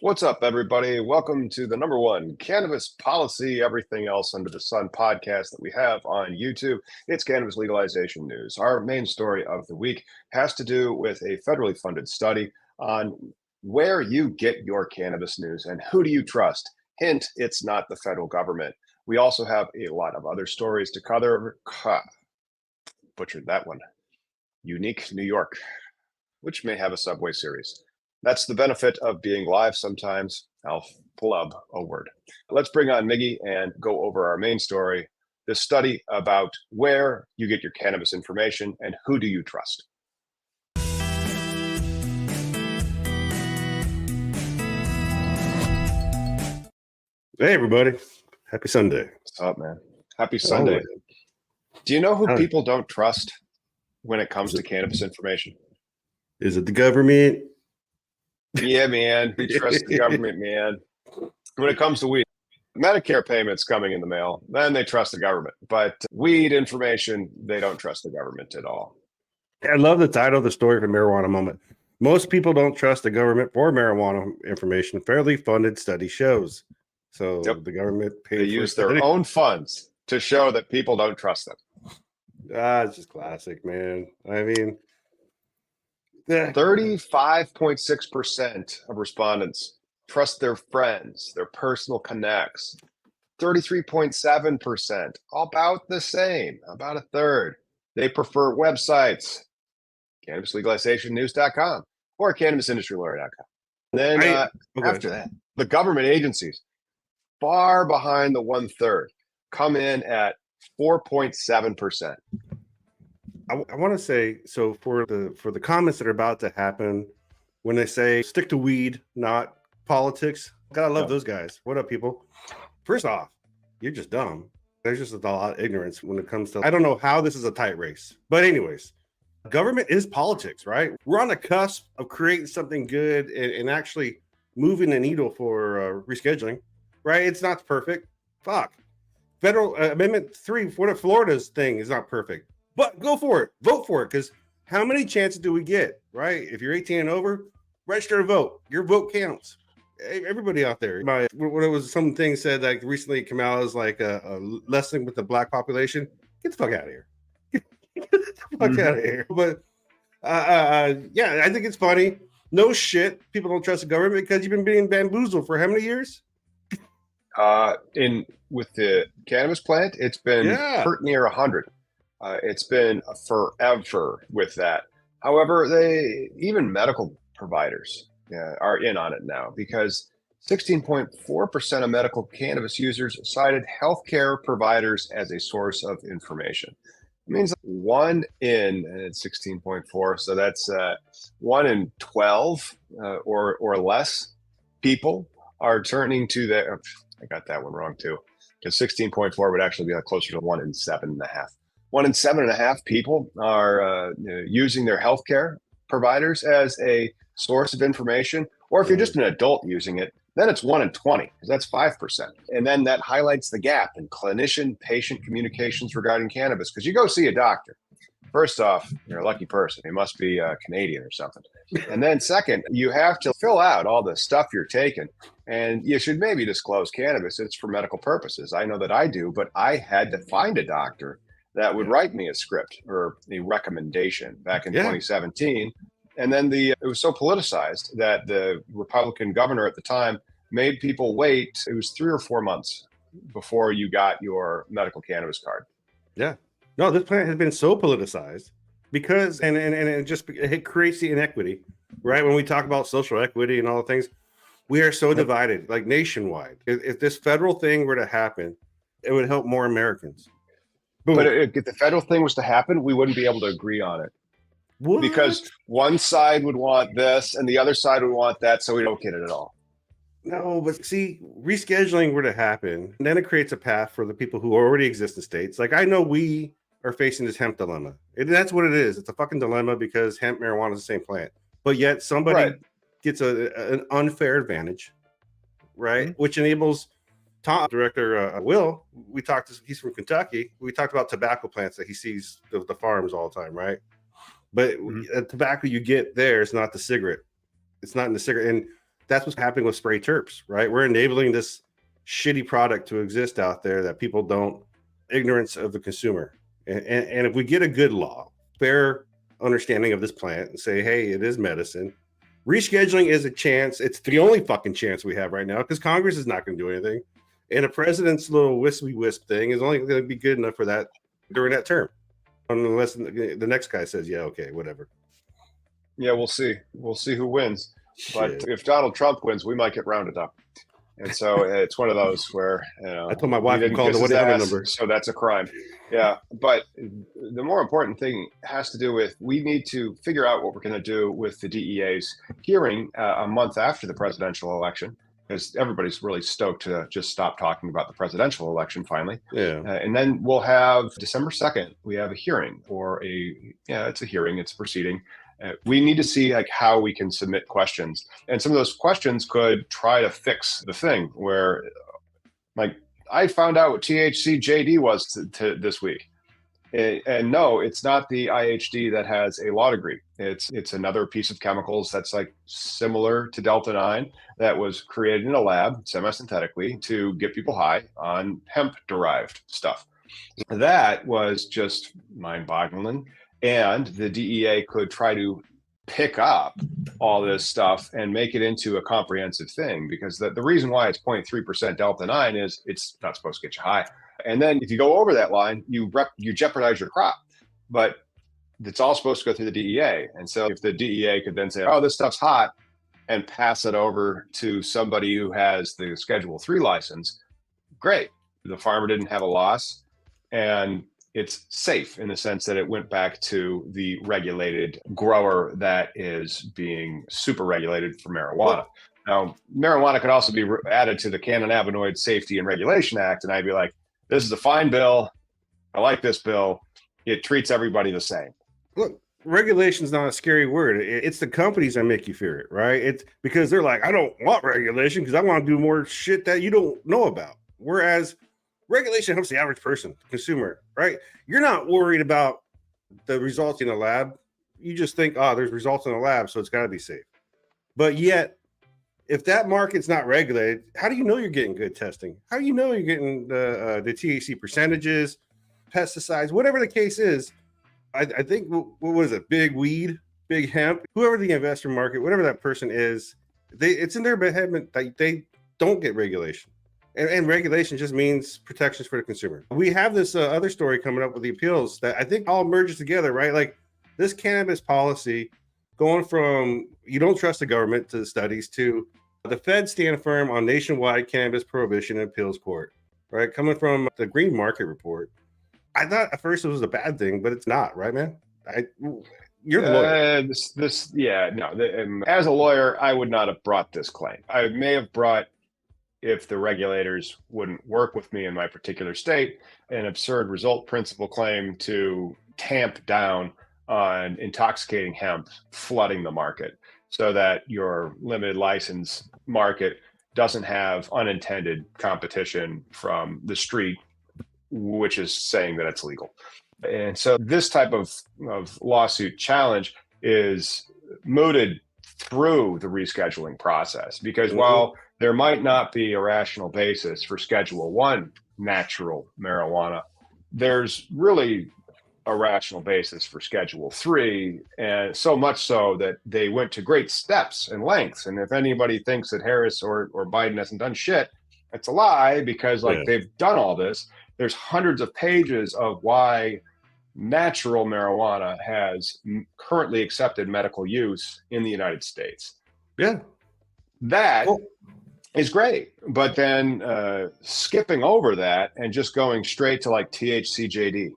What's up, everybody? Welcome to the number one cannabis policy, everything else under the sun podcast that we have on YouTube. It's Cannabis Legalization News. Our main story of the week has to do with a federally funded study on where you get your cannabis news and who do you trust. Hint, it's not the federal government. We also have a lot of other stories to cover. Butchered that one. Unique New York, which may have a Subway series. That's the benefit of being live sometimes. I'll flub a word. Let's bring on Miggy and go over our main story, this study about where you get your cannabis information and who do you trust. Hey, everybody. Happy Sunday. What's up, man? Happy Sunday. Do you know who people don't trust when it comes to cannabis information? Is it the government? Yeah, man. We trust the government, man. When it comes to weed, Medicare payments coming in the mail, then they trust the government. But weed information, they don't trust the government at all. I love the title of the story for Marijuana Moment. Most people don't trust the government for marijuana information. Fairly funded study shows. So the government they use their own funds to show that people don't trust them. It's just classic, man. I mean, 35.6% of respondents trust their friends, their personal connects. 33.7%, about the same, about a third. They prefer websites, cannabislegalizationnews.com or cannabisindustrylawyer.com. Then after that, the government agencies, far behind the one-third, come in at 4.7%. I want to say, so for the comments that are about to happen, when they say stick to weed, not politics, gotta love those guys. What up, people? First off, you're just dumb. There's just a lot of ignorance when it comes to, I don't know how this is a tight race. But anyways, government is politics, right? We're on the cusp of creating something good and actually moving the needle for rescheduling, right? It's not perfect. Fuck. Federal Amendment 3, Florida's thing is not perfect. But go for it. Vote for it. Because how many chances do we get, right? If you're 18 and over, register to vote. Your vote counts. Everybody out there. What it was, some thing said like recently Kamala's like a lesson with the black population. Get the fuck out of here. Get the fuck out of here. But yeah, I think it's funny. No shit. People don't trust the government because you've been being bamboozled for how many years? With the cannabis plant, it's been pretty near 100. It's been forever with that. However, even medical providers are in on it now because 16.4% of medical cannabis users cited healthcare providers as a source of information. It means 1 in 16.4, so that's 1 in 12 or less people are turning to their. I got that one wrong too, because 16.4 would actually be closer to 1 in 7.5. 1 in 7.5 people are using their healthcare providers as a source of information. Or if you're just an adult using it, then it's 1 in 20, because that's 5%. And then that highlights the gap in clinician-patient communications regarding cannabis. Because you go see a doctor. First off, you're a lucky person. He must be Canadian or something. And then second, you have to fill out all the stuff you're taking. And you should maybe disclose cannabis. It's for medical purposes. I know that I do, but I had to find a doctor that would write me a script or a recommendation back in 2017. And then it was so politicized that the Republican governor at the time made people wait. It was 3 or 4 months before you got your medical cannabis card. Yeah. No, this plant has been so politicized because, and it creates the inequity, right? When we talk about social equity and all the things, we are so divided, like nationwide. If this federal thing were to happen, it would help more Americans. Boom. But if the federal thing was to happen, we wouldn't be able to agree on it. What? Because one side would want this and the other side would want that, so we don't get it at all. No, but see, rescheduling were to happen, and then it creates a path for the people who already exist in states. Like I know we are facing this hemp dilemma. That's what it is. It's a fucking dilemma because hemp marijuana is the same plant, but yet somebody gets an unfair advantage, right? Mm-hmm. Which enables Tom, director Will. He's from Kentucky. We talked about tobacco plants that he sees the farms all the time, right? But tobacco you get there is not the cigarette. It's not in the cigarette. And That's what's happening with spray terps, right? We're enabling this shitty product to exist out there that people don't, ignorance of the consumer. And if we get a good law, fair understanding of this plant and say, hey, it is medicine, rescheduling is a chance. It's the only fucking chance we have right now because Congress is not going to do anything. And the president's little wispy wisp thing is only going to be good enough for that during that term. Unless the next guy says, yeah, okay, whatever. Yeah, we'll see. We'll see who wins. But if Donald Trump wins, we might get rounded up. And so it's one of those where, I told my wife to call the whatever number. So that's a crime. Yeah. But the more important thing has to do with, we need to figure out what we're going to do with the DEA's hearing a month after the presidential election, because everybody's really stoked to just stop talking about the presidential election finally. Yeah. And then we'll have December 2nd, we have a hearing it's a hearing, it's a proceeding. We need to see like how we can submit questions, and some of those questions could try to fix the thing where, like, I found out what THC JD was this week, and no, it's not the IHD that has a law degree. It's another piece of chemicals that's like similar to Delta 9 that was created in a lab semi-synthetically to get people high on hemp derived stuff. That was just mind-boggling. And the DEA could try to pick up all this stuff and make it into a comprehensive thing, because the reason why it's 0.3% Delta 9 is it's not supposed to get you high. And then if you go over that line, you jeopardize your crop. But it's all supposed to go through the DEA. And so if the DEA could then say, oh, this stuff's hot, and pass it over to somebody who has the Schedule 3 license, great. The farmer didn't have a loss. And it's safe in the sense that it went back to the regulated grower that is being super regulated for marijuana. Now, marijuana could also be added to the Cannabinoid Safety and Regulation Act, and I'd be like, this is a fine bill. I like this bill. It treats everybody the same. Look, regulation is not a scary word. It's the companies that make you fear it, right? It's because they're like, I don't want regulation because I want to do more shit that you don't know about. Whereas regulation helps the average person, consumer, right? You're not worried about the results in a lab. You just think, oh, there's results in a lab, so it's got to be safe. But yet, if that market's not regulated, how do you know you're getting good testing? How do you know you're getting the THC percentages, pesticides, whatever the case is? I think, what was it, big weed, big hemp, whoever the investor market, whatever that person is, it's in their head that they don't get regulation. And regulation just means protections for the consumer. We have this other story coming up with the appeals that I think all merges together, right? Like this cannabis policy going from you don't trust the government to the studies to the feds stand firm on nationwide cannabis prohibition and appeals court, right? Coming from the Green Market Report. I thought at first it was a bad thing, but it's not, right, man? You're the lawyer. As a lawyer, I would not have brought this claim. I may have brought, if the regulators wouldn't work with me in my particular state, an absurd result principle claim to tamp down on intoxicating hemp flooding the market so that your limited license market doesn't have unintended competition from the street, which is saying that it's legal. And so this type of lawsuit challenge is mooted through the rescheduling process, because while there might not be a rational basis for Schedule 1 natural marijuana, there's really a rational basis for Schedule 3, and so much so that they went to great steps and lengths. And if anybody thinks that Harris or Biden hasn't done shit, it's a lie, because they've done all this. There's hundreds of pages of why natural marijuana has currently accepted medical use in the United States. Yeah. That is great. But then skipping over that and just going straight to like THCJD,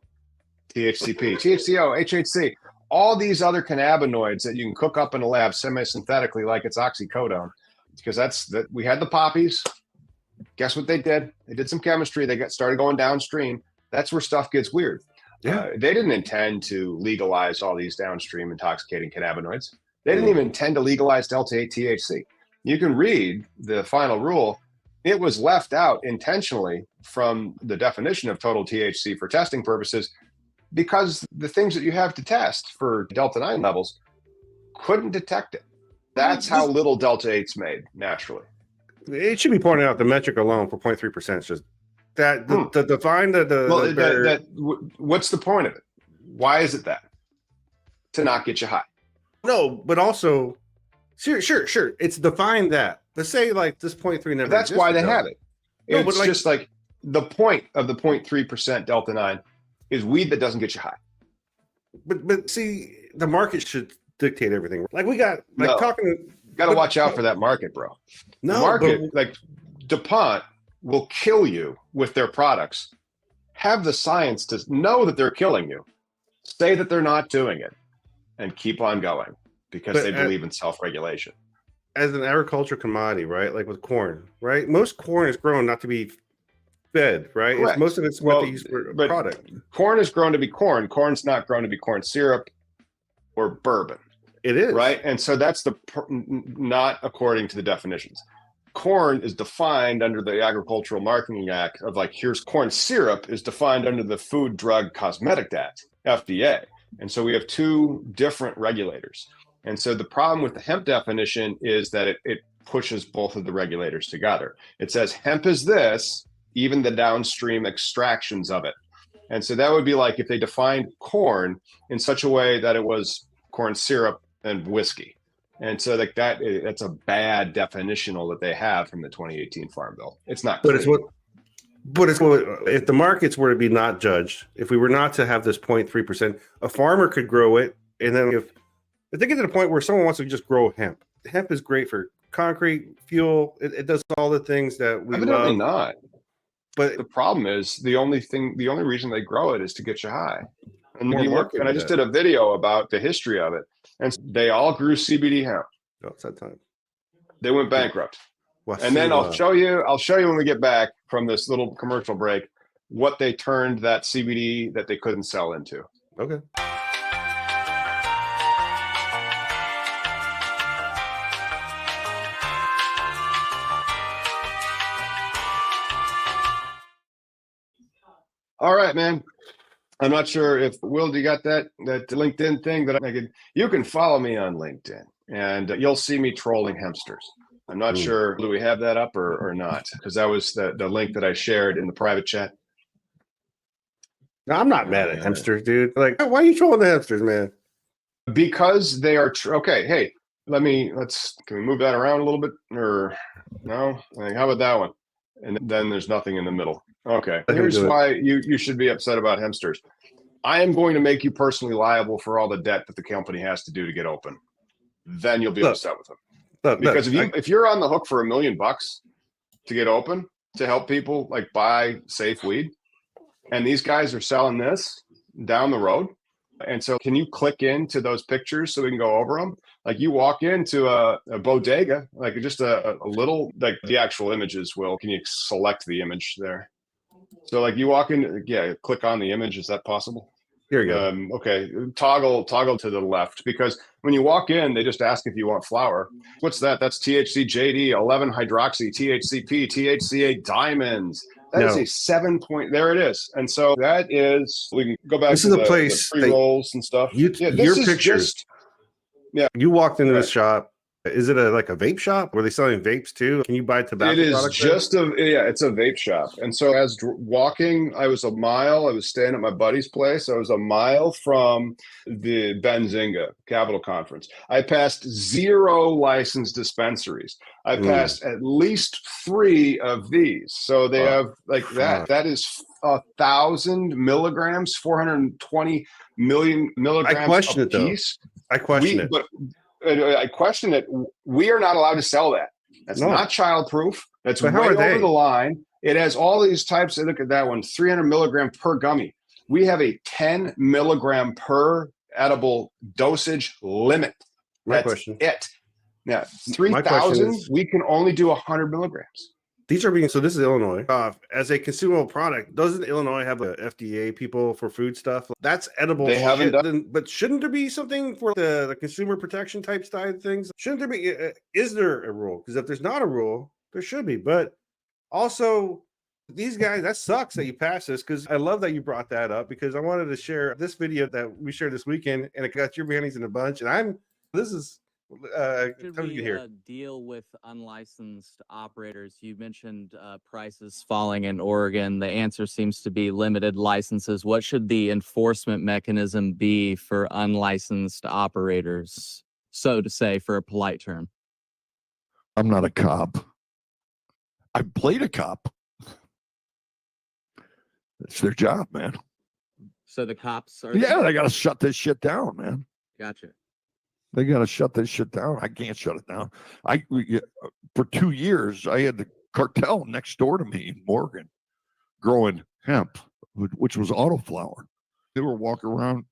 THCP, THCO, HHC, all these other cannabinoids that you can cook up in a lab semi-synthetically like it's oxycodone, because we had the poppies. Guess what they did? They did some chemistry. They started going downstream. That's where stuff gets weird. Yeah. They didn't intend to legalize all these downstream intoxicating cannabinoids. They didn't even intend to legalize Delta-8 THC. You can read the final rule. It was left out intentionally from the definition of total THC for testing purposes, because the things that you have to test for Delta-9 levels couldn't detect it. That's how little Delta 8's made naturally. It should be pointed out the metric alone for 0.3% is just that the define what's the point of it? Why is it that? To not get you high. No, but also sure. It's defined that. Let's say like this 0.3 never. That's why they have it. No, it's just like the point of the 0.3% Delta 9 is weed that doesn't get you high. But see, the market should dictate everything. Like we got like got to watch out for that market, bro. No, the market, like DuPont will kill you with their products. Have the science to know that they're killing you. Say that they're not doing it and keep on going because they believe in self-regulation. As an agriculture commodity, right? Like with corn, right? Most corn is grown not to be fed, right? Most of it's what they use for a product. Corn is grown to be corn. Corn's not grown to be corn syrup or bourbon. It is. Right? And so that's not according to the definitions. Corn is defined under the Agricultural Marketing Act of like, here's corn syrup is defined under the Food, Drug, Cosmetic Act, FDA. And so we have two different regulators. And so the problem with the hemp definition is that it pushes both of the regulators together. It says hemp is this, even the downstream extractions of it. And so that would be like if they defined corn in such a way that it was corn syrup and whiskey. And so like that's a bad definitional that they have from the 2018 Farm Bill. It's not clean. But it's what if the markets were to be not judged, if we were not to have this 0.3%, a farmer could grow it. And then if they get to the point where someone wants to just grow hemp is great for concrete, fuel. It does all the things that we Evidently love. Not. But the problem is the only reason they grow it is to get you high. And I just did a video about the history of it. And they all grew CBD hemp. Oh, it's that time. They went bankrupt. And then I'll show you when we get back from this little commercial break what they turned that CBD that they couldn't sell into. Okay. All right, man. I'm not sure if Will, do you got that LinkedIn thing that you can follow me on LinkedIn and you'll see me trolling hempsters. I'm not sure, do we have that up or not? Because that was the link that I shared in the private chat. No, I'm not mad at hempsters, dude. Like, why are you trolling the hempsters, man? Because they are okay. Hey, can we move that around a little bit or no? How about that one? And then there's nothing in the middle. Okay, here's why you should be upset about hempsters. I am going to make you personally liable for all the debt that the company has to do to get open. Then you'll be upset with them. Because if you're on the hook for $1 million to get open to help people like buy safe weed, and these guys are selling this down the road, and so can you click into those pictures so we can go over them? Like you walk into a bodega, like just a little, like the actual images. Can you select the image there? So like you walk in, click on the image. Is that possible? Here you go. Okay, toggle to the left, because when you walk in, they just ask if you want flower. What's that? That's THC JD 11-hydroxy THCP THCA diamonds. That is a 7 point. There it is. And so that is. We can go back. This to is the place. The pre-rolls and stuff. Your pictures. You walked into the shop. Is it like a vape shop? Were they selling vapes too? Can you buy tobacco? It is products just it's a vape shop. And so as walking, I was a mile. I was staying at my buddy's place. I was a mile from the Benzinga Capital Conference. I passed 0 licensed dispensaries. I passed at least 3 of these. So they have like that. That is 1,000 milligrams, 420 million milligrams a piece. I question it. But I question it. We are not allowed to sell that. That's not childproof. That's way over the line. It has all these types. Look at that one, 300 milligram per gummy. We have a 10 milligram per edible dosage limit. That's it. Now, 3,000, we can only do 100 milligrams. These are being, so this is Illinois. As a consumable product, doesn't Illinois have the FDA people for food stuff? That's edible. They haven't done. But shouldn't there be something for the consumer protection type side of things? Shouldn't there be? Is there a rule? Because if there's not a rule, there should be. But also, these guys, that sucks that you passed this, because I love that you brought that up, because I wanted to share this video that we shared this weekend, and it got your panties in a bunch. And this is Should we deal with unlicensed operators? You mentioned prices falling in Oregon. The answer seems to be limited licenses. What should the enforcement mechanism be for unlicensed operators, so to say, for a polite term? I'm not a cop. I played a cop. It's their job, man. So the cops are... Yeah, they got to shut this shit down, man. Gotcha. They got to shut this shit down. I can't shut it down. For 2 years, I had the cartel next door to me in Oregon growing hemp, which was autoflower. They were walking around.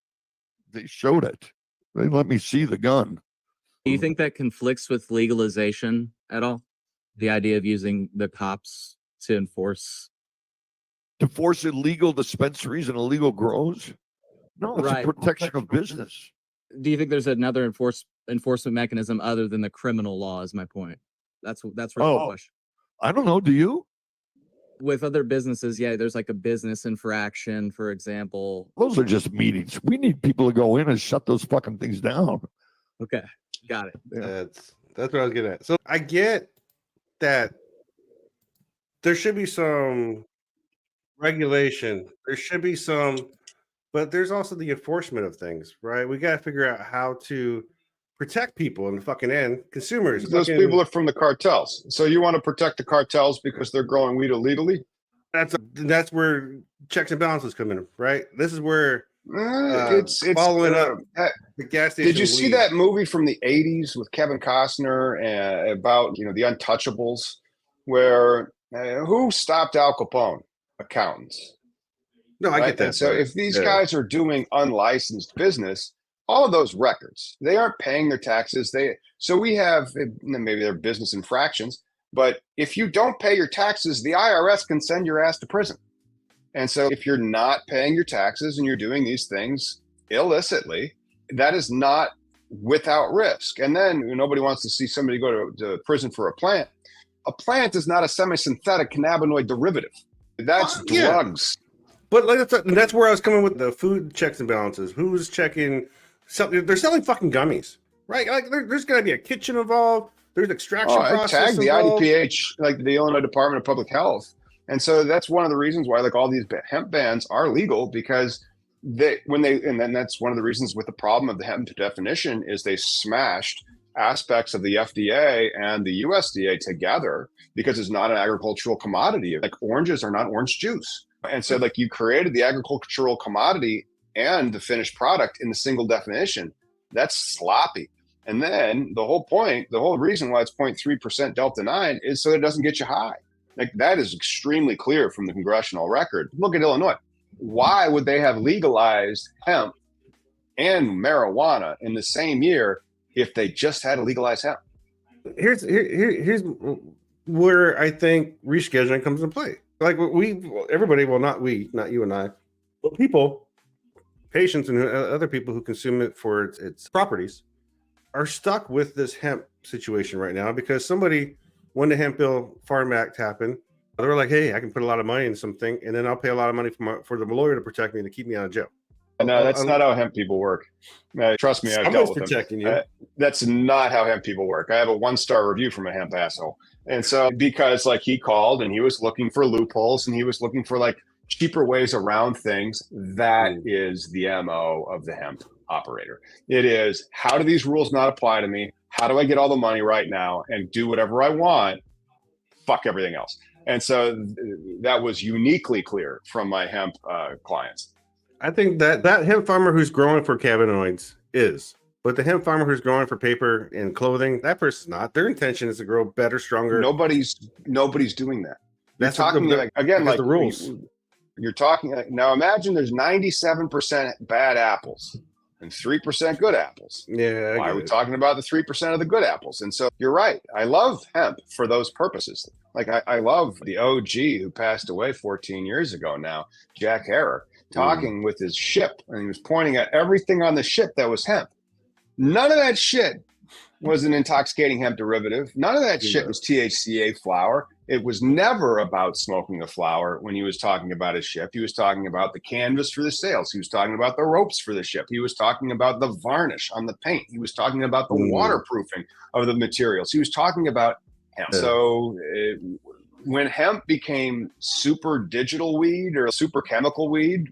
They showed it. They let me see the gun. Do you think that conflicts with legalization at all? The idea of using the cops to enforce illegal dispensaries and illegal grows? No, it's a protection of business. Do you think there's another enforcement mechanism other than the criminal law? Is my point. That's the question. I don't know. Do you? With other businesses, yeah, there's like a business infraction, for example. Those are just meetings. We need people to go in and shut those fucking things down. Okay, got it. Yeah. That's what I was getting at. So I get that there should be some regulation. There should be some, but there's also the enforcement of things, right? We got to figure out how to protect people in the fucking end, consumers. Those people are from the cartels. So you want to protect the cartels because they're growing weed illegally? That's where checks and balances come in, right? This is where it's following up the gas station. Did you see that movie from the 80s with Kevin Costner about the Untouchables, where who stopped Al Capone? Accountants. No, I get that. And so if these guys are doing unlicensed business, all of those records, they aren't paying their taxes. So we have, maybe they're business infractions, but if you don't pay your taxes, the IRS can send your ass to prison. And so if you're not paying your taxes and you're doing these things illicitly, that is not without risk. And then nobody wants to see somebody go to prison for a plant. A plant is not a semi-synthetic cannabinoid derivative. That's drugs. But that's where I was coming with the food checks and balances. Who's checking? They're selling fucking gummies, right? Like there's got to be a kitchen involved. There's extraction process I tagged the involved. IDPH, like the Illinois Department of Public Health. And so that's one of the reasons why all these hemp bans are legal, because and then that's one of the reasons with the problem of the hemp definition is they smashed aspects of the FDA and the USDA together because it's not an agricultural commodity. Like oranges are not orange juice. And so you created the agricultural commodity and the finished product in the single definition. That's sloppy. And then the whole reason why it's 0.3% Delta 9 is so it doesn't get you high. Like that is extremely clear from the congressional record. Look at Illinois. Why would they have legalized hemp and marijuana in the same year if they just had to legalize hemp? Here's where I think rescheduling comes into play. Like everybody, well, not you and I, but people, patients and other people who consume it for its properties are stuck with this hemp situation right now because when the Hemp Bill Farm Act happened, they were like, hey, I can put a lot of money in something and then I'll pay a lot of money for the lawyer to protect me and to keep me out of jail. No, that's not how hemp people work. Trust me, I've dealt with them. That's not how hemp people work. I have a 1-star review from a hemp asshole. And so because he called and he was looking for loopholes and he was looking for cheaper ways around things, that is the MO of the hemp operator. It is, how do these rules not apply to me? How do I get all the money right now and do whatever I want? Fuck everything else. And so that was uniquely clear from my hemp clients. I think that hemp farmer who's growing for cannabinoids is, but the hemp farmer who's growing for paper and clothing, that person's not. Their intention is to grow better, stronger. Nobody's doing that. That's talking the rules. You're talking now. Imagine there's 97% bad apples and 3% good apples. Yeah. Why are we talking about the 3% of the good apples? And so you're right. I love hemp for those purposes. I love the OG who passed away 14 years ago now, Jack Harrer, talking with his ship, and he was pointing at everything on the ship that was hemp. None of that shit was an intoxicating hemp derivative. None of that shit was THCA flower. It was never about smoking the flower when he was talking about his ship. He was talking about the canvas for the sails. He was talking about the ropes for the ship. He was talking about the varnish on the paint. He was talking about the waterproofing of the materials. He was talking about hemp. Yeah. So when hemp became super digital weed or super chemical weed,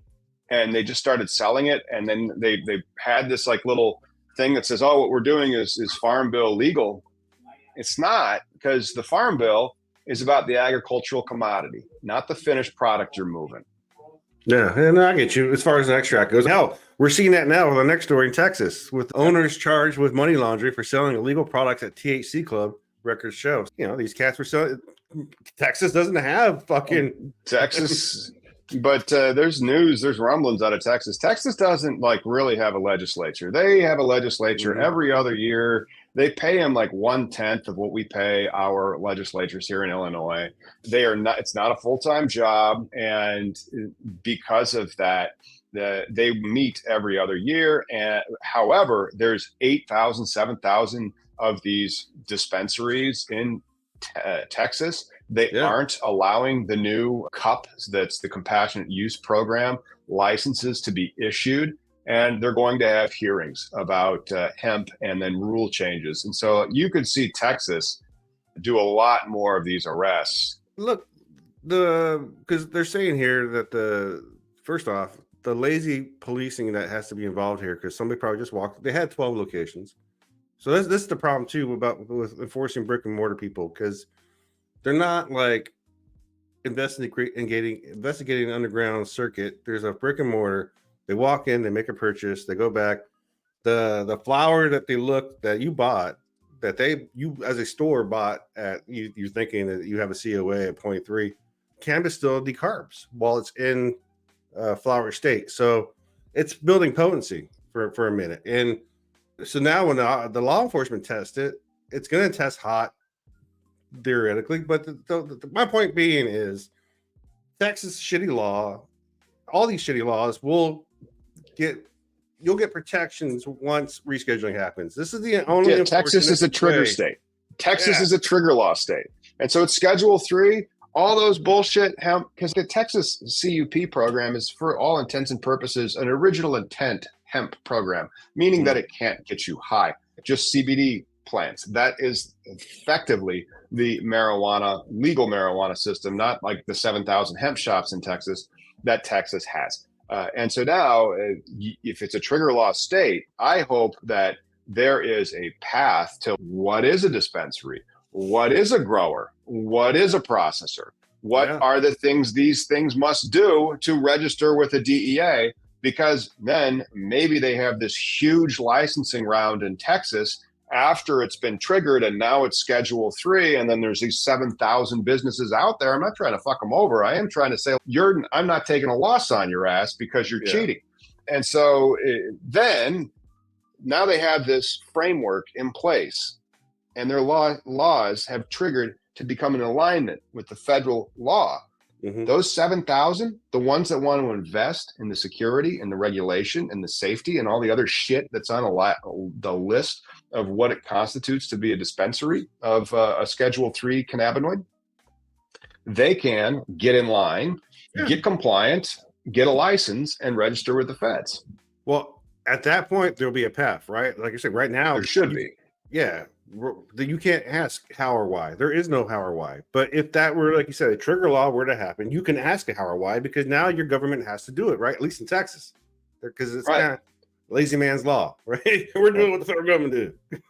and they just started selling it, and then they had this like little thing that says, oh, what we're doing is Farm Bill legal. It's not, because the Farm Bill is about the agricultural commodity, not the finished product you're moving. Yeah, and I get you as far as an extract goes. Hell, we're seeing that now with the next story in Texas, with owners charged with money laundering for selling illegal products at THC Club records show. You know, these cats were selling. Texas doesn't have fucking Texas. But there's rumblings out of Texas. Texas doesn't like really have a legislature. They have a legislature every other year. They pay them like 1/10 of what we pay our legislatures here in Illinois. It's not a full-time job. And because of that, they meet every other year. And however, there's 8,000, 7,000 of these dispensaries in Texas. They aren't allowing the new CUP, that's the compassionate use program, licenses to be issued. And they're going to have hearings about hemp and then rule changes. And so you could see Texas do a lot more of these arrests. Look, because they're saying here that first off, the lazy policing that has to be involved here, because somebody probably just walked. They had 12 locations. So this is the problem too with enforcing brick and mortar people, because they're not like investigating an underground circuit. There's a brick and mortar. They walk in, they make a purchase, they go back. The flower that you bought, that you as a store bought at, you're thinking that you have a COA at 0.3, cannabis still decarbs while it's in flower state. So it's building potency for a minute. And so now when the law enforcement tests it, it's going to test hot theoretically. But my point being is Texas shitty law, all these shitty laws you'll get protections once rescheduling happens. This is the only Texas is a trigger state. Texas is a trigger law state. And so it's Schedule 3, all those bullshit hemp, because the Texas CUP program is for all intents and purposes an original intent hemp program, meaning that it can't get you high, just CBD plants. That is effectively the legal marijuana system, not like the 7,000 hemp shops in Texas that Texas has. And so now, if it's a trigger law state, I hope that there is a path to what is a dispensary, what is a grower, what is a processor, what are the things these things must do to register with the DEA, because then maybe they have this huge licensing round in Texas after it's been triggered, and now it's Schedule 3, and then there's these 7,000 businesses out there. I'm not trying to fuck them over. I am trying to say, I'm not taking a loss on your ass because you're cheating. And so then now they have this framework in place, and their laws have triggered to become in alignment with the federal law. Those 7,000, the ones that want to invest in the security and the regulation and the safety and all the other shit that's on the list of what it constitutes to be a dispensary of a Schedule 3 cannabinoid, they can get in line, get compliant, get a license, and register with the feds. Well, at that point, there'll be a path, right? Like I said, right now, there should be. Yeah. You can't ask how or why. There is no how or why. But if that were, like you said, a trigger law were to happen, you can ask a how or why, because now your government has to do it, right? At least in Texas, because it's kind of lazy man's law, right? We're doing what the federal government did.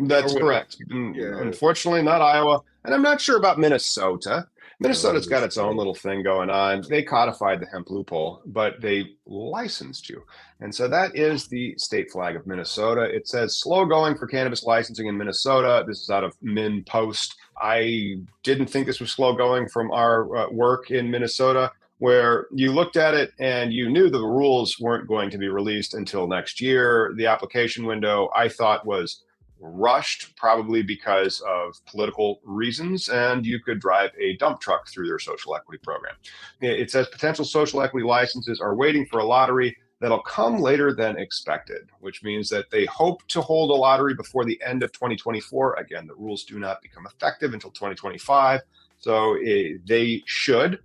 That's correct. Unfortunately, not Iowa. And I'm not sure about Minnesota. Minnesota's got its own little thing going on. They codified the hemp loophole, but they licensed you. And so that is the state flag of Minnesota. It says slow going for cannabis licensing in Minnesota. This is out of Min Post. I didn't think this was slow going from our work in Minnesota, where you looked at it and you knew the rules weren't going to be released until next year. The application window, I thought, was rushed, probably because of political reasons, and you could drive a dump truck through their social equity program. It says potential social equity licenses are waiting for a lottery that'll come later than expected, which means that they hope to hold a lottery before the end of 2024. Again, the rules do not become effective until 2025. So they should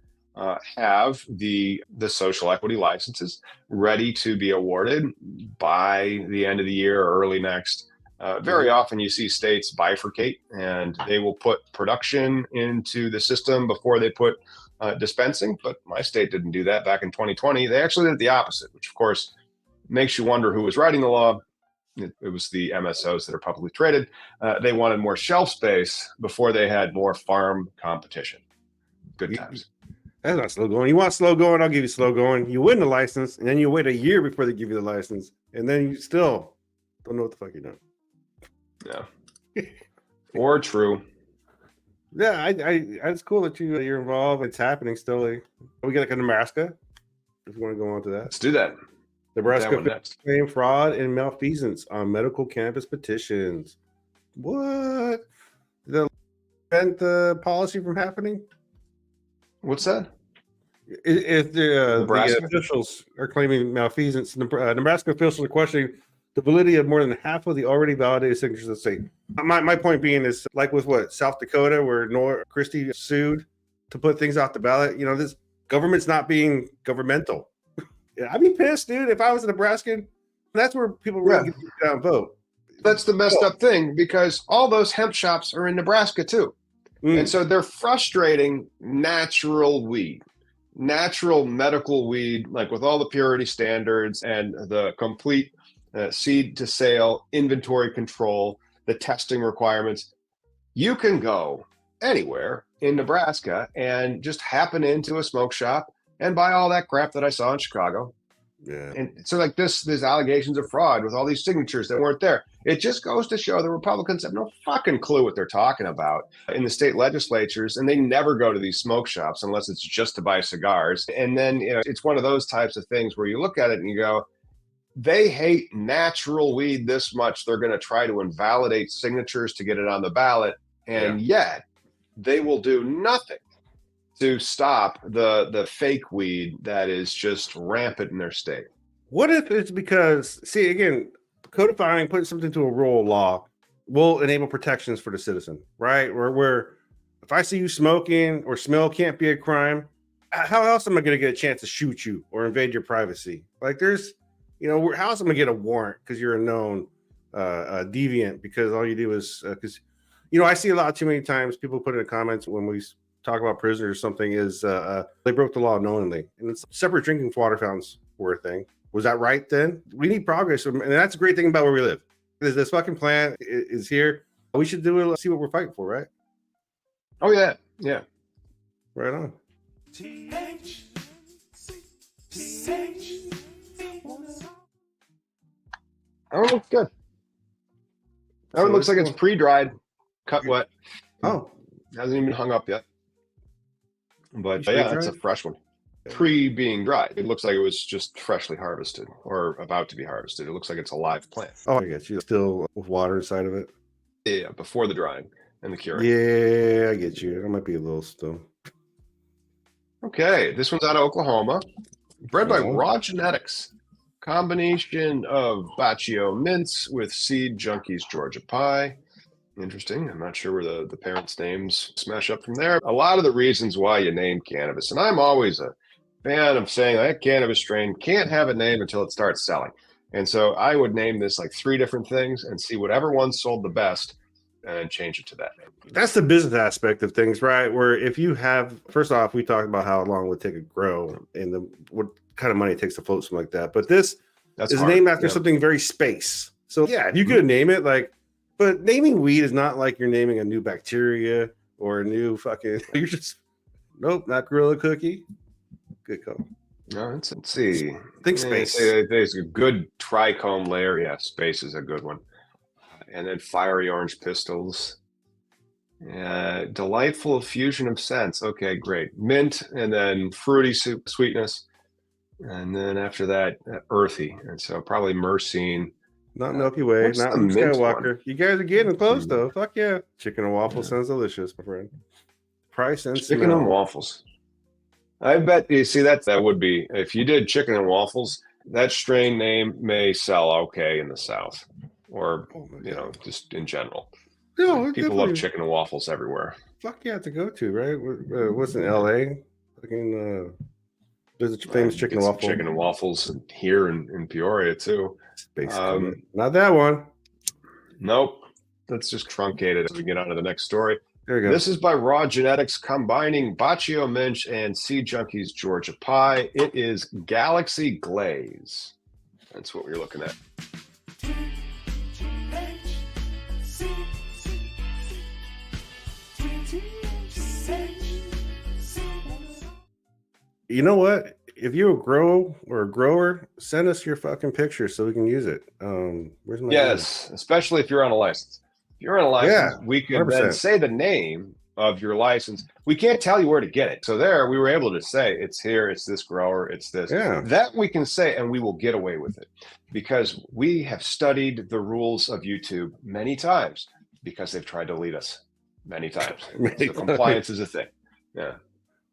have the social equity licenses ready to be awarded by the end of the year or early next. Very often you see states bifurcate, and they will put production into the system before they put dispensing, but my state didn't do that back in 2020. They actually did the opposite, which of course makes you wonder who was writing the law. It was the MSOs that are publicly traded. They wanted more shelf space before they had more farm competition. Good times. That's not slow going. You want slow going? I'll give you slow going. You win the license, and then you wait a year before they give you the license, and then you still don't know what the fuck you're doing. Yeah. Or true. Yeah, it's cool that you're involved. It's happening still. We get like a Nebraska. If you want to go on to that, let's do that. Nebraska claim fraud and malfeasance on medical cannabis petitions. What? Did prevent the policy from happening? What's that? If the officials are claiming malfeasance, Nebraska officials are questioning the validity of more than half of the already validated signatures of the state. My point being is like with what South Dakota, where Nora Christie sued to put things off the ballot. This government's not being governmental. I'd be pissed, dude, if I was a Nebraskan. That's where people really get down and vote. That's the messed up thing, because all those hemp shops are in Nebraska too. And so they're frustrating natural weed, natural medical weed, like with all the purity standards and the complete seed to sale inventory control, the testing requirements. You can go anywhere in Nebraska and just happen into a smoke shop and buy all that crap that I saw in Chicago. Yeah. And so like there's allegations of fraud with all these signatures that weren't there. It just goes to show the Republicans have no fucking clue what they're talking about in the state legislatures, and they never go to these smoke shops unless it's just to buy cigars. And then it's one of those types of things where you look at it and you go, they hate natural weed this much, they're going to try to invalidate signatures to get it on the ballot, and yet they will do nothing to stop the fake weed that is just rampant in their state. What if it's because, see, again, codifying, putting something to a rule of law will enable protections for the citizen, right? Where if I see you smoking or smell can't be a crime, how else am I going to get a chance to shoot you or invade your privacy? Like there's, how else am I going to get a warrant because you're a known deviant because all you do is, because, I see a lot too many times people put in the comments when we talk about prisoners or something is they broke the law knowingly, and it's separate drinking water fountains were a thing. Was that right then? We need progress, and that's a great thing about where we live. This fucking plant is here. We should do it. See what we're fighting for, right? Oh yeah, right on. That one looks good. That one looks like it's pre-dried, cut wet. Oh, hasn't even hung up yet. But yeah, it's a fresh one. Pre being dried. It looks like it was just freshly harvested or about to be harvested. It looks like it's a live plant. Oh, I get you. Still with water inside of it? Yeah, before the drying and the curing. Yeah, I get you. It might be a little still. Okay, this one's out of Oklahoma. Bred by Raw Genetics. Combination of Baccio mints with Seed Junkies Georgia Pie. Interesting. I'm not sure where the parents' names smash up from there. A lot of the reasons why you name cannabis, and I'm always a fan of saying that cannabis strain can't have a name until it starts selling. And so I would name this like 3 different things and see whatever one sold the best and change it to that name. That's the business aspect of things, right? Where if you have, first off, we talked about how long it would take to grow and what kind of money it takes to float something like that. But this is named after something very space. So yeah, you could name it like, but naming weed is not like you're naming a new bacteria or a new fucking, you're just, nope, not Gorilla Cookie. Good call. No, let's see. Think space. There's a good trichome layer. Yeah, space is a good one. And then fiery orange pistils. Delightful fusion of scents. Okay, great. Mint and then fruity sweetness. And then after that, earthy. And so probably myrcene. Not Milky Way, not Skywalker. You guys are getting close though. Fuck yeah. Chicken and waffles sounds delicious, my friend. Price and chicken and waffles. I bet you see that would be, if you did chicken and waffles, that strain name may sell okay in the South, or just in general. No, people love chicken and waffles everywhere. Fuck, you have to go to, right? What's in LA? Fucking there's a famous chicken and waffle. Chicken and waffles here in Peoria too. Not that one. Nope. Let's just truncate it as we get on to the next story. There we go. This is by Raw Genetics, combining Baccio Minch and Seed Junkies Georgia Pie. It is Galaxy Glaze. That's what we're looking at. You know what? If you're a grower, send us your fucking picture so we can use it. Where's my name? Especially if you're on a license. If you're on a license, we can 100%. Then say the name of your license. We can't tell you where to get it. So there, we were able to say it's here, it's this grower, it's this. Yeah. That we can say, and we will get away with it because we have studied the rules of YouTube many times because they've tried to lead us many times. So compliance is a thing. Yeah.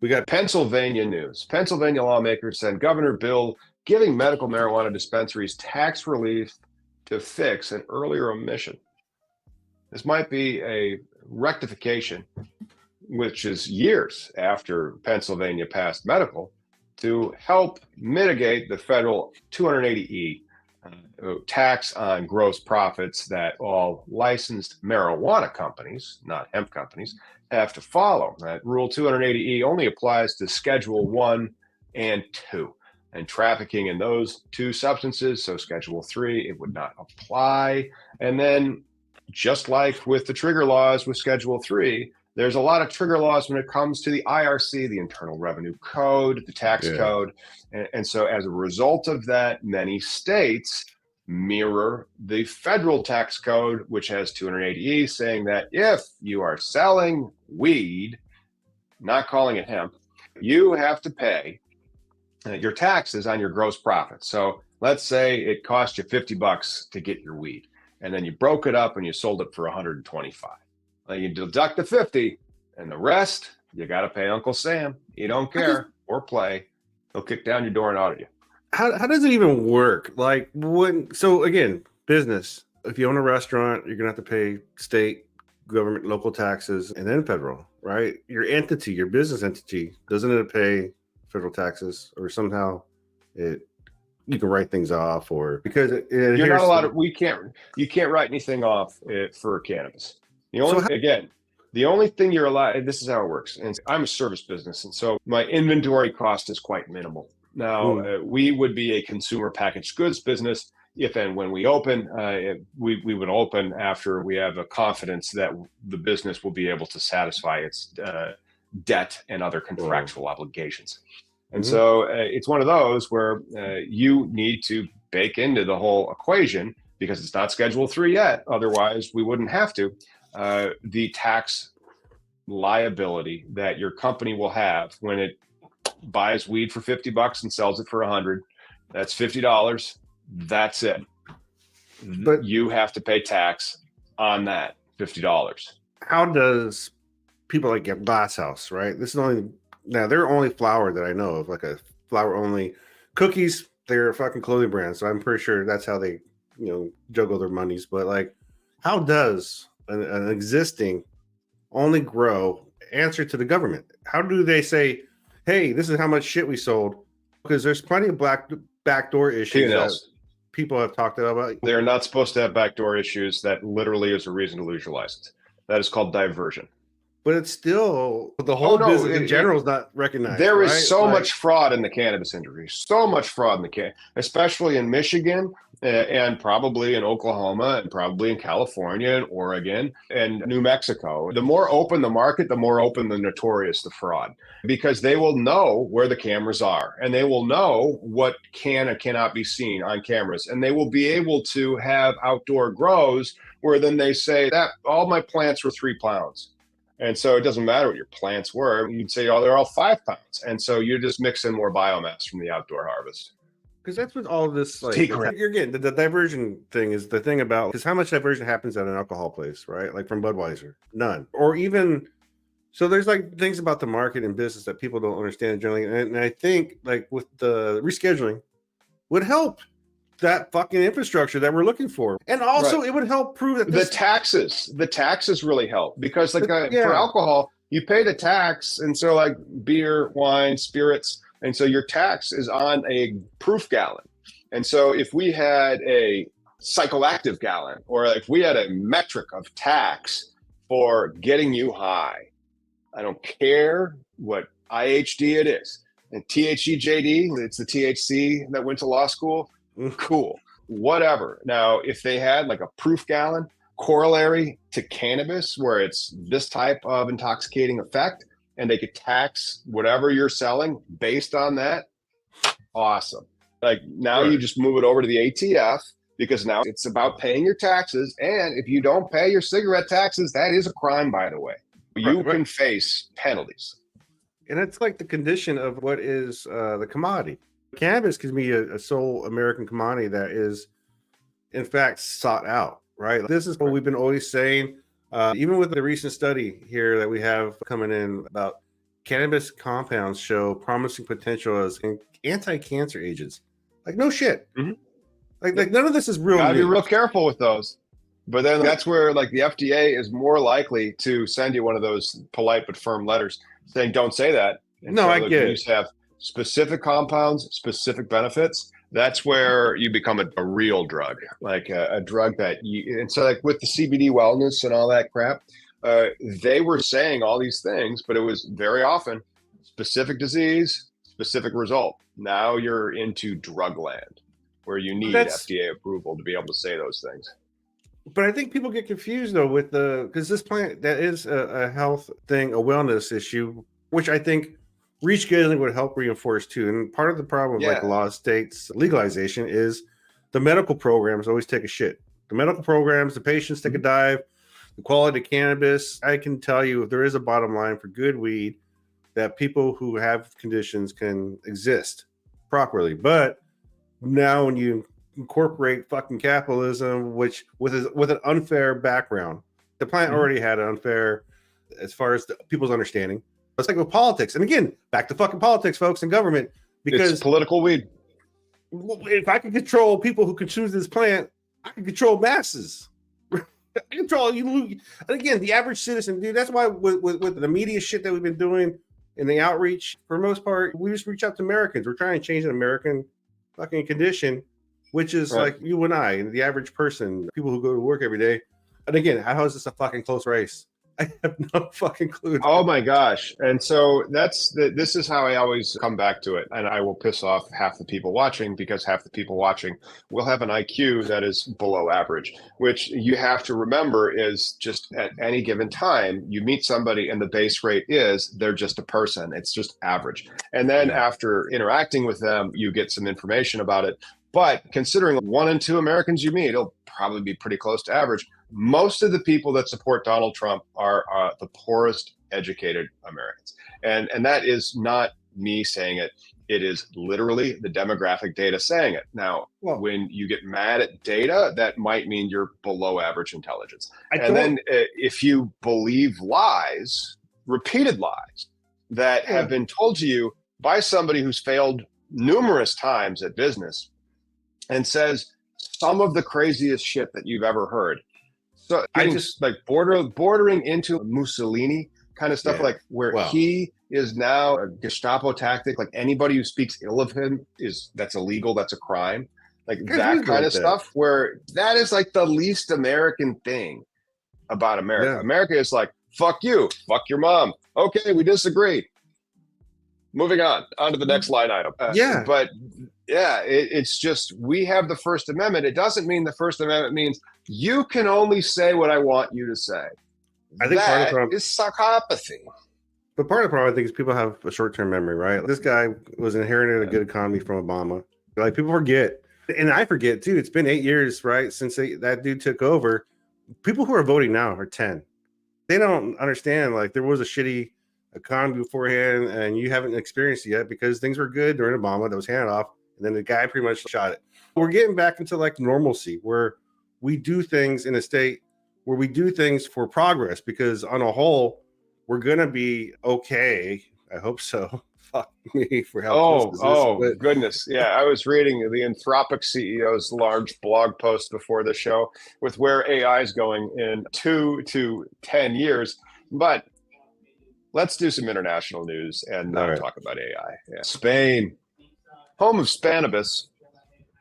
We got Pennsylvania news. Pennsylvania lawmakers send governor bill giving medical marijuana dispensaries tax relief to fix an earlier omission. This might be a rectification, which is years after Pennsylvania passed medical, to help mitigate the federal 280E tax on gross profits that all licensed marijuana companies, not hemp companies, have to follow. That Rule 280E only applies to Schedule 1 and 2, and trafficking in those two substances, so Schedule 3, it would not apply. And then, just like with the trigger laws with Schedule 3, there's a lot of trigger laws when it comes to the IRC, the Internal Revenue Code, the tax code. And so as a result of that, many states mirror the federal tax code, which has 280E, saying that if you are selling weed, not calling it hemp, you have to pay your taxes on your gross profits. So let's say it cost you $50 to get your weed, and then you broke it up and you sold it for 125. Well, you deduct the 50, and the rest you got to pay Uncle Sam. You don't care or play, he'll kick down your door and audit you. How does it even work? Like, so again, business. If you own a restaurant, you're gonna have to pay state, government, local taxes, and then federal, right? Your entity, your business entity, doesn't it pay federal taxes, or somehow you can write things off, or because you're not allowed to, you can't write anything off for cannabis. The only thing you're allowed, this is how it works. And I'm a service business, and so my inventory cost is quite minimal. Now, we would be a consumer packaged goods business if and when we open. We would open after we have a confidence that the business will be able to satisfy its debt and other contractual obligations. And so it's one of those where you need to bake into the whole equation, because it's not Schedule 3 yet. Otherwise, we wouldn't have to. The tax liability that your company will have when it buys weed for $50 and sells it for $100, that's $50. That's it. But you have to pay tax on that $50. How does people like get Glass House, right? This is they're only flour that I know of, like a flour only. Cookies, they're a fucking clothing brand, so I'm pretty sure that's how they juggle their monies. But like, how does an existing only grow answer to the government? How do they say, hey, this is how much shit we sold? Because there's plenty of backdoor issues that people have talked about. They're not supposed to have backdoor issues. That literally is a reason to lose your license. That is called diversion. But it's still, the whole business in general is not recognized. There is so much fraud in the cannabis industry, so much fraud in the especially in Michigan and probably in Oklahoma and probably in California and Oregon and New Mexico. The more open the market, the more open the notorious the fraud, because they will know where the cameras are, and they will know what can and cannot be seen on cameras, and they will be able to have outdoor grows where then they say that all my plants were 3 pounds. And so it doesn't matter what your plants were. You'd say, oh, they're all 5 pounds. And so you just mix in more biomass from the outdoor harvest. Because that's what all this, like, you're getting the diversion thing is the thing about, because how much diversion happens at an alcohol place, right? Like from Budweiser, none. Or even, so there's like things about the market and business that people don't understand generally. And I think like with the rescheduling, would help that fucking infrastructure that we're looking for. And also it would help prove that the taxes really help, because like for alcohol, you pay the tax. And so like beer, wine, spirits. And so your tax is on a proof gallon. And so if we had a psychoactive gallon, or if we had a metric of tax for getting you high, I don't care what IHD it is. And THCJD, it's the THC that went to law school. Cool, whatever. Now, if they had like a proof gallon corollary to cannabis, where it's this type of intoxicating effect, and they could tax whatever you're selling based on that, awesome. Like now you just move it over to the ATF, because now it's about paying your taxes. And if you don't pay your cigarette taxes, that is a crime, by the way. You can face penalties. And it's like the condition of what is the commodity. Cannabis can be a sole American commodity that is, in fact, sought out, right? This is what we've been always saying, even with the recent study here that we have coming in about cannabis compounds show promising potential as anti-cancer agents. Like, no shit. Like none of this is real. Gotta be real careful with those. But then that's where like the FDA is more likely to send you one of those polite but firm letters saying, don't say that. And no, I get it. You just have specific compounds, specific benefits. That's where you become a real drug, like a drug that you, and so like with the CBD wellness and all that crap, they were saying all these things, but it was very often specific disease, specific result. Now you're into drug land where you need FDA approval to be able to say those things. But I think people get confused though with because this plant, that is a health thing, a wellness issue, which I think rescheduling would help reinforce too. And part of the problem with like a lot of states legalization is the medical programs always take a shit. The medical programs, the patients take a dive, the quality of cannabis. I can tell you, if there is a bottom line for good weed, that people who have conditions can exist properly. But now when you incorporate fucking capitalism, which with an unfair background, the plant already had an unfair as far as people's understanding. It's like with politics. And again, back to fucking politics, folks, and government, because it's political weed. If I can control people who consume this plant, I can control masses. I control you. And again, the average citizen, dude, that's why with the media shit that we've been doing and the outreach, for the most part, we just reach out to Americans. We're trying to change an American fucking condition, which is like you and I, and the average person, people who go to work every day. And again, how is this a fucking close race? I have no fucking clue. Oh my gosh. And so this is how I always come back to it. And I will piss off half the people watching, because half the people watching will have an IQ that is below average, which you have to remember is just at any given time, you meet somebody and the base rate is they're just a person. It's just average. And then after interacting with them, you get some information about it. But considering 1 in 2 Americans you meet, it'll probably be pretty close to average. Most of the people that support Donald Trump are the poorest educated Americans. And that is not me saying it. It is literally the demographic data saying it. Now, when you get mad at data, that might mean you're below average intelligence. And then if you believe lies, repeated lies that have been told to you by somebody who's failed numerous times at business and says some of the craziest shit that you've ever heard. So I just like bordering into Mussolini kind of stuff, like where he is now a Gestapo tactic. Like anybody who speaks ill of him that's illegal. That's a crime. Like that kind of stuff, where that is like the least American thing about America. Yeah. America is like, fuck you, fuck your mom. Okay, we disagree. Moving on to the next line item. But it's just, we have the First Amendment. It doesn't mean the First Amendment means you can only say what I want you to say. I think part of the problem is psychopathy. But part of the problem, I think, is people have a short-term memory, right? This guy was inherited a good economy from Obama. Like, people forget, and I forget too. It's been 8 years, right, since that dude took over. People who are voting now are 10. They don't understand, like, there was a shitty economy beforehand, and you haven't experienced it yet because things were good during Obama. That was handed off, and then the guy pretty much shot it. We're getting back into like normalcy, where we do things in a state where we do things for progress, because on a whole, we're going to be okay. I hope so. fuck me for how close this is. But Goodness. Yeah, I was reading the Anthropic CEO's large blog post before the show with where AI is going in 2 to 10 years. But let's do some international news and not talk about AI. Yeah. Spain, home of Cannabis.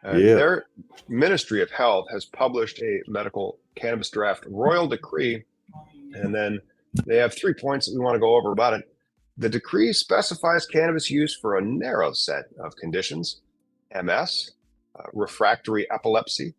Their Ministry of Health has published a medical cannabis draft royal decree. And then they have 3 points that we want to go over about it. The decree specifies cannabis use for a narrow set of conditions: MS, refractory epilepsy,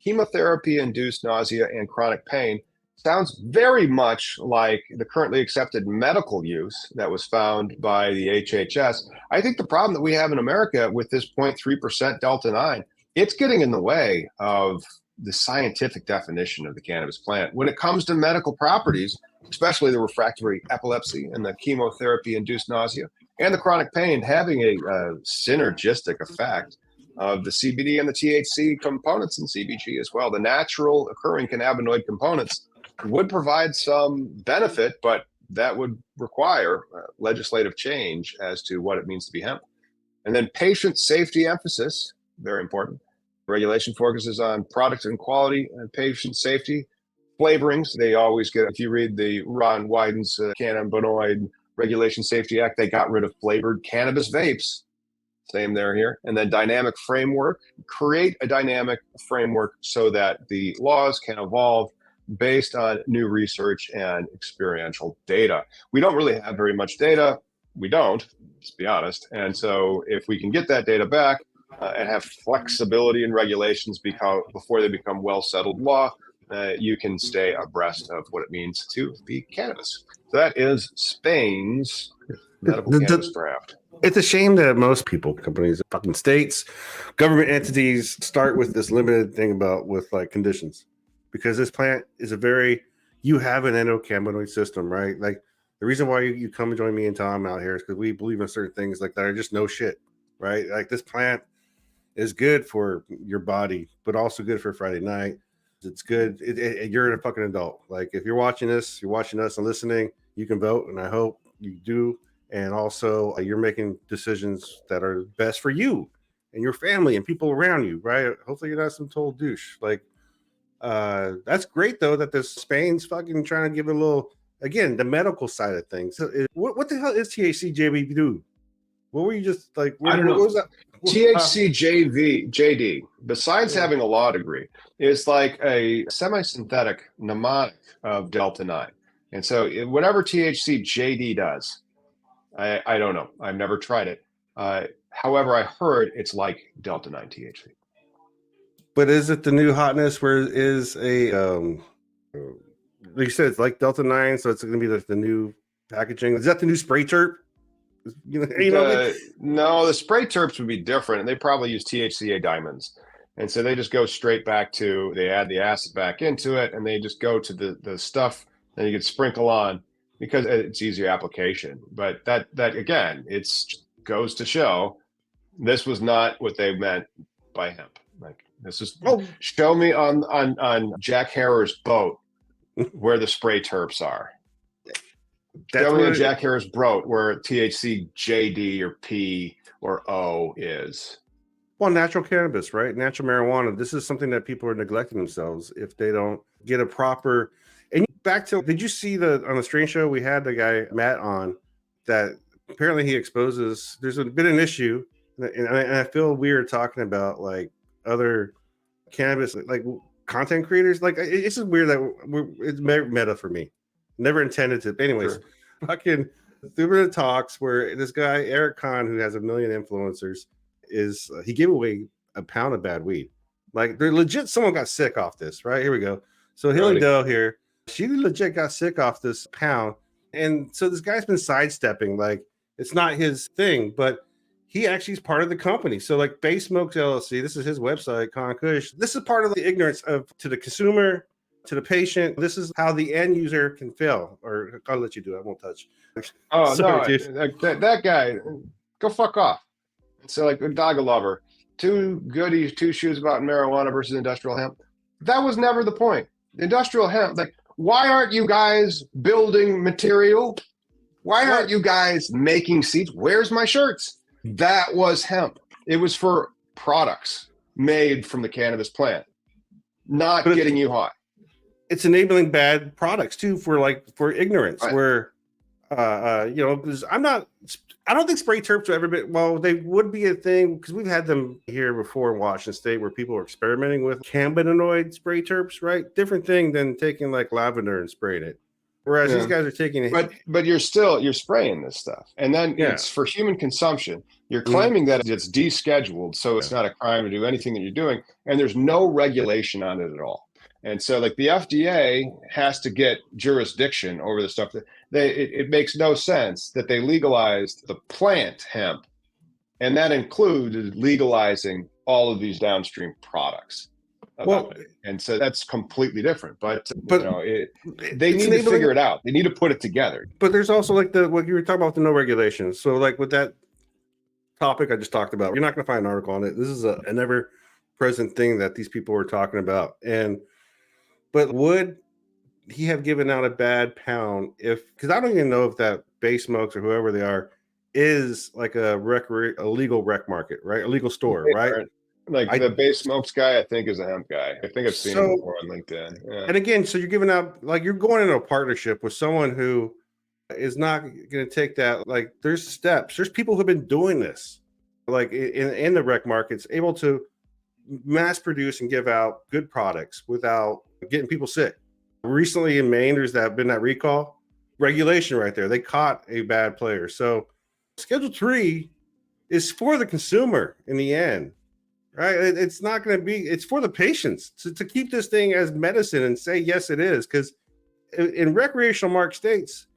chemotherapy-induced nausea, and chronic pain. Sounds very much like the currently accepted medical use that was found by the HHS. I think the problem that we have in America with this 0.3% Delta-9, it's getting in the way of the scientific definition of the cannabis plant. When it comes to medical properties, especially the refractory epilepsy and the chemotherapy-induced nausea and the chronic pain, having a synergistic effect of the CBD and the THC components in CBG as well. The natural occurring cannabinoid components would provide some benefit, but that would require legislative change as to what it means to be hemp. And then patient safety emphasis, very important. Regulation focuses on product and quality and patient safety. Flavorings, they always get, if you read the Ron Wyden's Cannabinoid Regulation Safety Act, they got rid of flavored cannabis vapes. Same there here. And then dynamic framework, create a dynamic framework so that the laws can evolve based on new research and experiential data. We don't really have very much data. We don't, let's be honest. And so if we can get that data back and have flexibility in regulations before they become well-settled law, you can stay abreast of what it means to be cannabis. So that is Spain's medical cannabis draft. It's a shame that most people, companies, fucking states, government entities start with this limited thing with like conditions, because this plant is you have an endocannabinoid system, right? Like the reason why you come and join me and Tom out here is because we believe in certain things like that are just no shit, right? Like this plant is good for your body, but also good for Friday night. It's good. You're a fucking adult. Like if you're watching this, you're watching us and listening, you can vote, and I hope you do. And also you're making decisions that are best for you and your family and people around you, right? Hopefully you're not some total douche. Like that's great though that this Spain's fucking trying to give it a little, again, the medical side of things. So what the hell is THC JD? What were you just like? I don't know. What was that? THC JD, besides having a law degree, is like a semi-synthetic mnemonic of Delta-9. And so whatever THC JD does, I don't know. I've never tried it. However, I heard it's like Delta-9 THC. But is it the new hotness where it is a, like you said, it's like Delta-9, so it's going to be like the new packaging. Is that the new spray terp? No, the spray terps would be different, and they probably use THCA diamonds. And so they just go straight back to, they add the acid back into it, and they just go to the stuff that you can sprinkle on because it's easier application. But that again, it goes to show this was not what they meant by hemp. Like this is show me on Jack Harrer's boat where the spray terps are. Show me on Jack Harrer's boat where THC JD or P or O is. Well, natural cannabis, right? Natural marijuana. This is something that people are neglecting themselves if they don't get a proper. And back to, did you see on the Strange Show we had the guy Matt on that apparently he exposes there's been an issue, and I feel weird talking about like other cannabis like content creators. Like it's just weird that it's meta for me. Never intended to. Anyways, sure. Fucking through the talks where this guy Eric Kahn, who has 1 million influencers, he gave away a pound of bad weed. Like they're legit. Someone got sick off this. Right, here we go. So Hilly Doe here, she legit got sick off this pound, and so this guy's been sidestepping. Like it's not his thing, but he actually is part of the company. So like Bay Smokes LLC, this is his website, Con Kush. This is part of the ignorance to the consumer, to the patient. This is how the end user can fail. Or I'll let you do it. I won't touch. Oh, sorry, no, that guy, go fuck off. So like a dog lover, two shoes about marijuana versus industrial hemp. That was never the point. Industrial hemp, like, why aren't you guys building material Why aren't you guys making seeds? Where's my shirts? That was hemp. It was for products made from the cannabis plant, not getting you high. It's enabling bad products too for ignorance, right. Where because I don't think spray terps are ever been, well, they would be a thing because we've had them here before in Washington State where people are experimenting with cannabinoid spray terps, right? Different thing than taking like lavender and spraying it. Whereas these guys are taking it. But you're spraying this stuff. And then it's for human consumption. You're claiming that it's descheduled, so it's not a crime to do anything that you're doing. And there's no regulation on it at all. And so like the FDA has to get jurisdiction over the stuff that it makes no sense that they legalized the plant hemp, and that included legalizing all of these downstream products. And so that's completely different. But they need to figure it out. They need to put it together. But there's also like what you were talking about, the no regulations. So like with that topic I just talked about, you're not going to find an article on it. This is an ever present thing that these people were talking about. But would he have given out a bad pound because I don't even know if that Bay Smokes or whoever they are is like a legal rec market, right? A legal store, right? Like the Bay Smokes guy, I think is a hemp guy. I think I've seen him before on LinkedIn. Yeah. And again, so you're giving out, like you're going into a partnership with someone who is not going to take that. Like there's steps. There's people who've been doing this, like in the rec markets, able to mass produce and give out good products without getting people sick. Recently in Maine, there's been that recall regulation right there. They caught a bad player. So Schedule 3 is for the consumer in the end, right? It's not going to be, it's for the patients to keep this thing as medicine and say, yes, it is. Because in recreational market states,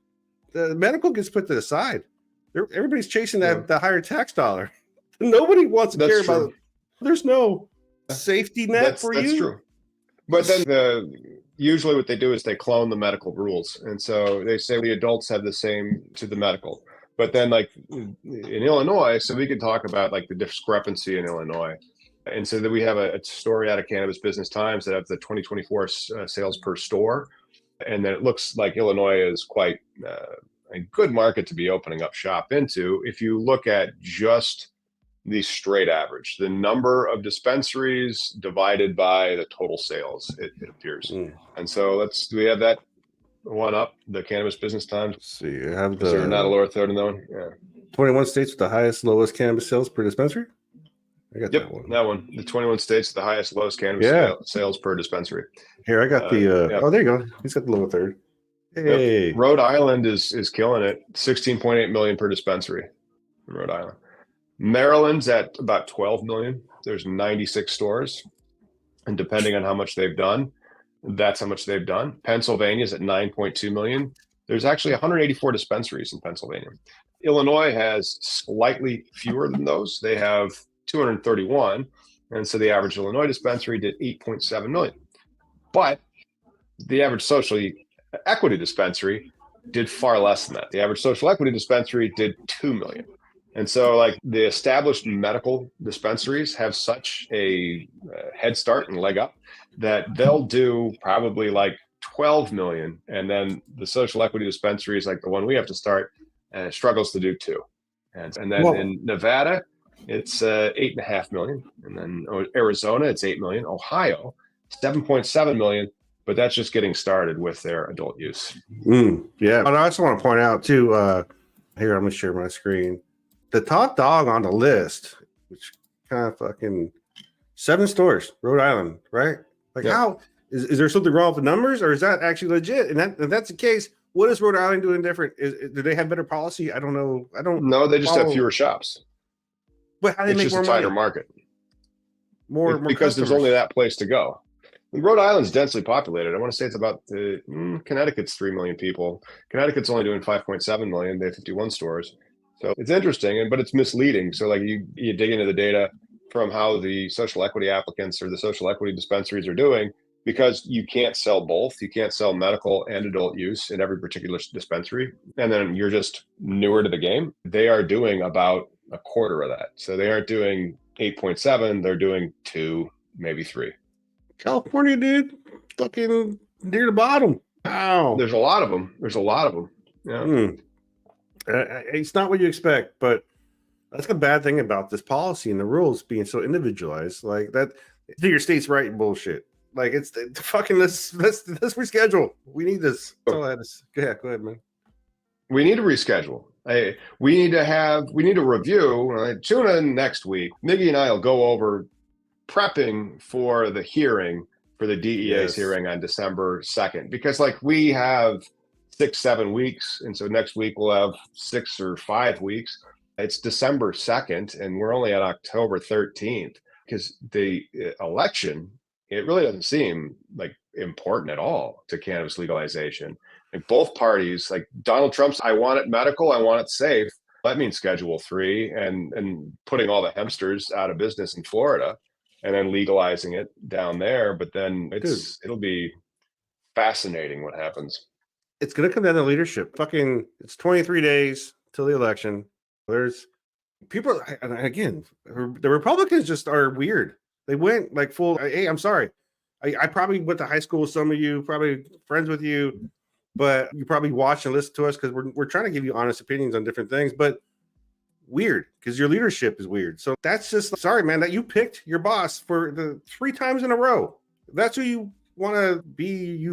the medical gets put to the side. Everybody's chasing the higher tax dollar. Nobody wants to care about it. There's no safety net for you. That's true. But then usually what they do is they clone the medical rules. And so they say the adults have the same to the medical. But then like in Illinois, so we could talk about like the discrepancy in Illinois. And so that we have a story out of Cannabis Business Times that have the 2024 sales per store. And then it looks like Illinois is quite a good market to be opening up shop into. If you look at just the straight average, the number of dispensaries divided by the total sales, it appears. And so do we have that one up, the Cannabis Business Times? Let's see, I have Is there not a lower third in that one? Yeah. 21 states with the highest, lowest cannabis sales per dispensary? I got that one. The 21 states with the highest, lowest cannabis sales per dispensary. Here, I got oh, there you go. He's got the lower third. Hey. Rhode Island is killing it. 16.8 million per dispensary in Rhode Island. Maryland's at about 12 million. There's 96 stores. And depending on how much they've done, that's how much they've done. Pennsylvania's at 9.2 million. There's actually 184 dispensaries in Pennsylvania. Illinois has slightly fewer than those. They have 231. And so the average Illinois dispensary did 8.7 million. But the average social equity dispensary did far less than that. The average social equity dispensary did 2 million. And so like the established medical dispensaries have such a head start and leg up that they'll do probably like 12 million. And then the social equity dispensaries, like the one we have to start, struggles to do 2. And then in Nevada, it's 8.5 million. And then Arizona, it's 8 million. Ohio, 7.7 million. But that's just getting started with their adult use. Yeah. And I also want to point out too, here, I'm going to share my screen. The top dog on the list, which kind of fucking 7 stores, Rhode Island, right? Like how is there something wrong with the numbers, or is that actually legit? And if that's the case, what is Rhode Island doing different? Do they have better policy? I don't know. No, they just have fewer shops. But how do they make more money? It's just a tighter market. More because there's only that place to go. Rhode Island's densely populated. I want to say it's about Connecticut's 3 million people. Connecticut's only doing 5.7 million. They have 51 stores. So it's interesting, but it's misleading. So like you dig into the data from how the social equity applicants or the social equity dispensaries are doing, because you can't sell both. You can't sell medical and adult use in every particular dispensary. And then you're just newer to the game. They are doing about a quarter of that. So they aren't doing 8.7. They're doing 2, maybe 3. California, dude, fucking near the bottom. Wow. There's a lot of them. Yeah. It's not what you expect, but that's the bad thing about this policy and the rules being so individualized. Like that, do your state's right bullshit. Like it's fucking let's reschedule. We need this. That's all I had to say. Yeah, go ahead, man. We need to reschedule. We need to review. Tune in next week. Miggy and I will go over prepping for the hearing for the DEA's hearing on December 2nd, because like we have 6-7 weeks, and so next week we'll have 6 or 5 weeks. It's December 2nd, and we're only at October 13th, because the election, it really doesn't seem like important at all to cannabis legalization. Like both parties, like Donald Trump's, I want it medical, I want it safe. That means Schedule 3 and putting all the hempsters out of business in Florida and then legalizing it down there. But then it'll be fascinating what happens. It's going to come down to leadership. It's 23 days till the election. There's people, and again, the Republicans just are weird. They went like full, hey, I'm sorry. I probably went to high school with some of you, probably friends with you, but you probably watch and listen to us because we're trying to give you honest opinions on different things, but weird because your leadership is weird. So that's just, sorry, man, that you picked your boss for the 3 times in a row. That's who you want to be,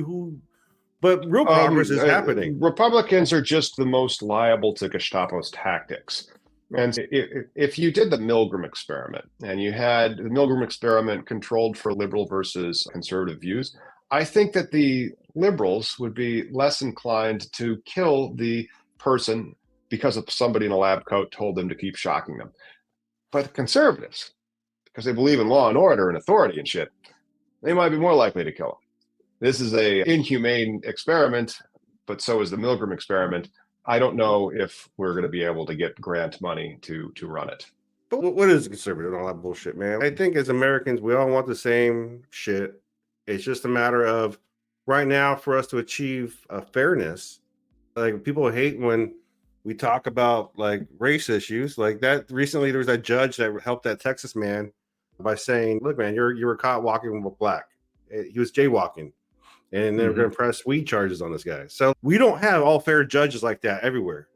but real progress is happening. Republicans are just the most liable to Gestapo's tactics. And if you did the Milgram experiment and you had the Milgram experiment controlled for liberal versus conservative views, I think that the liberals would be less inclined to kill the person because of somebody in a lab coat told them to keep shocking them. But the conservatives, because they believe in law and order and authority and shit, they might be more likely to kill them. This is a inhumane experiment, but so is the Milgram experiment. I don't know if we're going to be able to get grant money to run it. But what is conservative and all that bullshit, man? I think as Americans, we all want the same shit. It's just a matter of right now for us to achieve fairness. Like people hate when we talk about like race issues like that. Recently, there was that judge that helped that Texas man by saying, "Look, man, you were caught walking with black. He was jaywalking." And they're going to press weed charges on this guy. So we don't have all fair judges like that everywhere.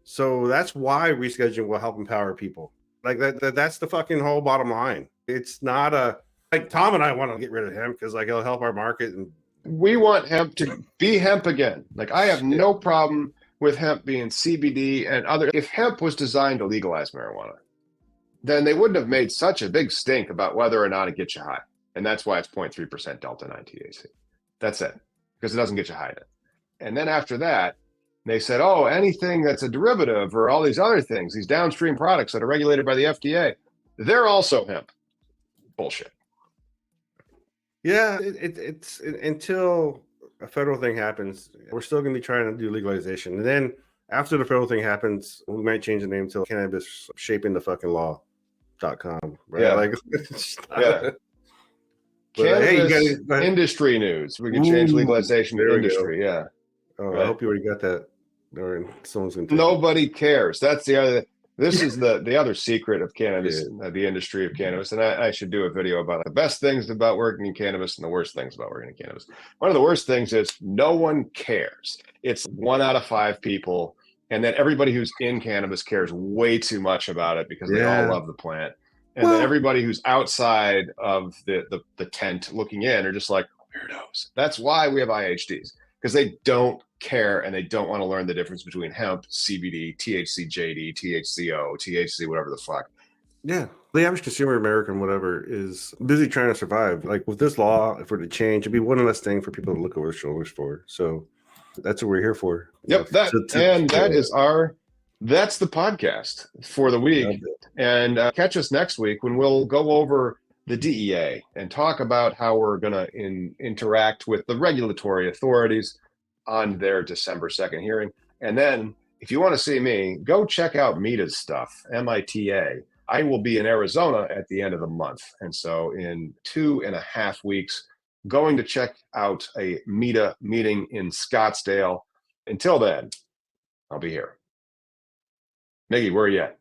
So that's why rescheduling will help empower people. Like that's the fucking whole bottom line. It's not like Tom and I want to get rid of hemp because like it'll help our market. And we want hemp to be hemp again. Like I have no problem with hemp being CBD and other. If hemp was designed to legalize marijuana, then they wouldn't have made such a big stink about whether or not it gets you high. And that's why it's 0.3% Delta 9 THC. That's it, because it doesn't get you high. And then after that, they said, oh, anything that's a derivative or all these other things, these downstream products that are regulated by the FDA, they're also hemp. Bullshit. Yeah, it's until a federal thing happens, we're still going to be trying to do legalization. And then after the federal thing happens, we might change the name to Cannabis Shaping the Fucking Law.com. Right? Yeah. Like, yeah. Cannabis industry news. We can change legalization to industry. Yeah. Oh, right. I hope you already got that. Or someone's going to. Nobody cares. That's the other. This is the other secret of cannabis, the industry of cannabis. And I should do a video about the best things about working in cannabis and the worst things about working in cannabis. One of the worst things is no one cares. It's 1 out of 5 people. And then everybody who's in cannabis cares way too much about it because they all love the plant. And then everybody who's outside of the tent looking in are just like weirdos. That's why we have IHDs, because they don't care and they don't want to learn the difference between hemp, CBD, THC, JD, THCO, THC, whatever the fuck. Yeah. The average consumer American, whatever, is busy trying to survive. Like with this law, if we're to change, it'd be one less thing for people to look over their shoulders for. So that's what we're here for. Yep. That's the podcast for the week. And catch us next week when we'll go over the DEA and talk about how we're going to interact with the regulatory authorities on their December 2nd hearing. And then if you want to see me, go check out MITA's stuff, MITA. I will be in Arizona at the end of the month. And so in 2.5 weeks, going to check out a MITA meeting in Scottsdale. Until then, I'll be here. Miggy, where are you at?